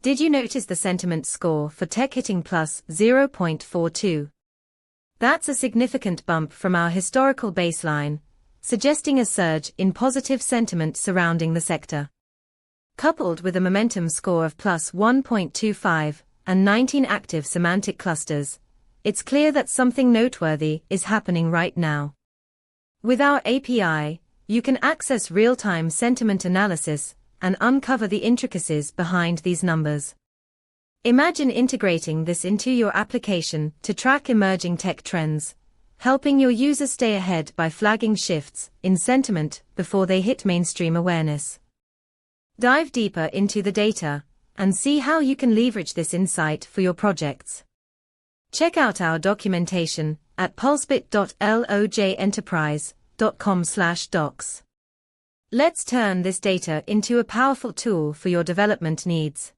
Did you notice the sentiment score for tech hitting plus 0.42? That's a significant bump from our historical baseline, suggesting a surge in positive sentiment surrounding the sector. Coupled with a momentum score of plus 1.25 and 19 active semantic clusters, it's clear that something noteworthy is happening right now. With our API, you can access real-time sentiment analysis and uncover the intricacies behind these numbers. Imagine integrating this into your application to track emerging tech trends, helping your users stay ahead by flagging shifts in sentiment before they hit mainstream awareness. Dive deeper into the data and see how you can leverage this insight for your projects. Check out our documentation at pulsebit.lojenterprise.com/docs. Let's turn this data into a powerful tool for your development needs.